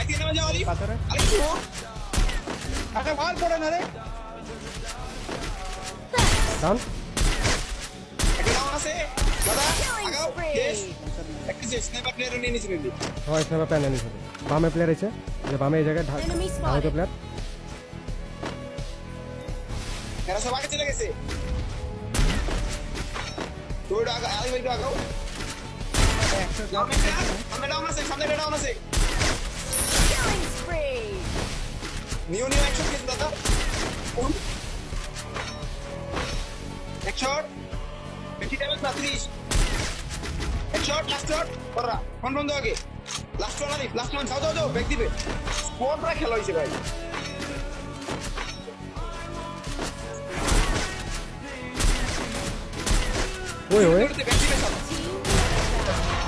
থেকে নেমে যাও আলিফ পাথরে আলিফ শোনো আরে মাল পড়ে না রে ডাউন একটা ডাউন আছে দাদা আগাও শেষ একটা শেষ স্নাইপার প্লেয়ার নিয়ে নিয়েছিল হয় স্নাইপার প্যান নিয়ে নিছে বামে প্লেয়ার আছে যে বামে এই জায়গায় Enemy ঢাল তো spotted. প্লেয়ার এরা সব আগে চলে গেছে তুই আগা আলিফ একটু আগাও সামনে ডাউন আছে সামনে ডাউন আছে Killing spree. নিও অ্যাকশন কেস দাদা এক শট বেশি ড্যামেজ না 30 এক শট লাস্ট শট কররা ফোন বন্ধ আগে লাস্ট ওয়ান আলিফ লাস্ট ওয়ান যাও যাও যাও ব্যাক দিবে স্কোয়াডরা খেলা হইছে ভাই ওই ওই ব্যাক দিবে সব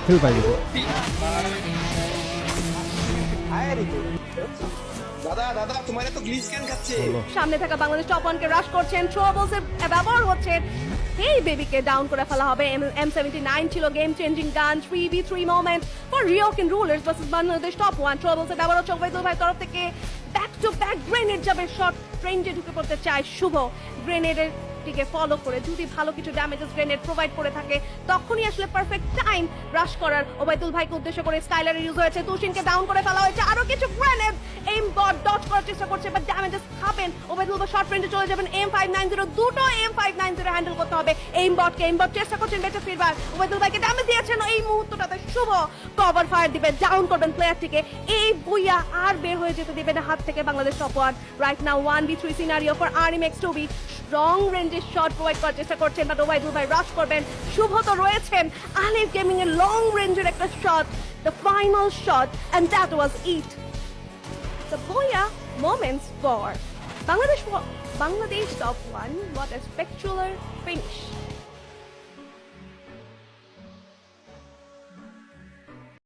হিল পাই গেছে আরে দাদা দাদা তোমার এত গ্লিচ কেন খাচ্ছে সামনে থাকা বাংলাদেশ টপ ওয়ানকে রাশ করছেন থ্রোবলস এর ব্যবহার হচ্ছে এই বেবিকে ডাউন করে ফেলা হবে M79 ছিল game changing gun 3v3 moment for রিওকিন rulers versus Bangladesh top one throwables এর ব্যবহার হচ্ছে ওবায়দুল ভাই তরফ থেকে ব্যাক টু ব্যাক গ্রেনেড যাবে শর্ট রেঞ্জে ঢুকে পড়তে চায় শুভ গ্রেনেডের টিকে ফলো করে যদি ভালো কিছু ড্যামেজেস গ্রেনেড প্রোভাইড করে থাকে তখনই আসলে পারফেক্ট টাইম রাশ করার ওবায়দুল ভাইকে উদ্দেশ্য করে স্কাইলারের ইউজ হয়েছে তুষিনকে ডাউন করে ফেলা হয়েছে আরো কিছু গ্রেনেড এইম বট ডট করার চেষ্টা করছে বাট ড্যামেজেস খাবেন ওবায়দুল ভাই শর্ট রেঞ্জে চলে যাবেন M590 দুটো M590 হ্যান্ডেল করতে হবে এইম বট চেষ্টা করছেন বেঁচে ফিরবার ওবায়দুল ভাইকে ড্যামেজ দিয়েছেন এই মুহূর্তটাতে শুভ কভার ফায়ার দিবে ডাউন করবেন প্লেয়ারটিকে এই বুইয়া আর বের হয়ে যেতে দিবে না হাত থেকে Bangladesh top one right now 1v3 scenario for RMX2B strong রেঞ্জের শট প্রোভাইড করার চেষ্টা করছেন বাট ওবায়দুল ভাই রাশ করবেন শুভ তো রয়েছেন আলিফ গেমিং এর লং রেঞ্জের একটা shot the final shot and that was it the booyah moments for Bangladesh top one. What a spectacular finish.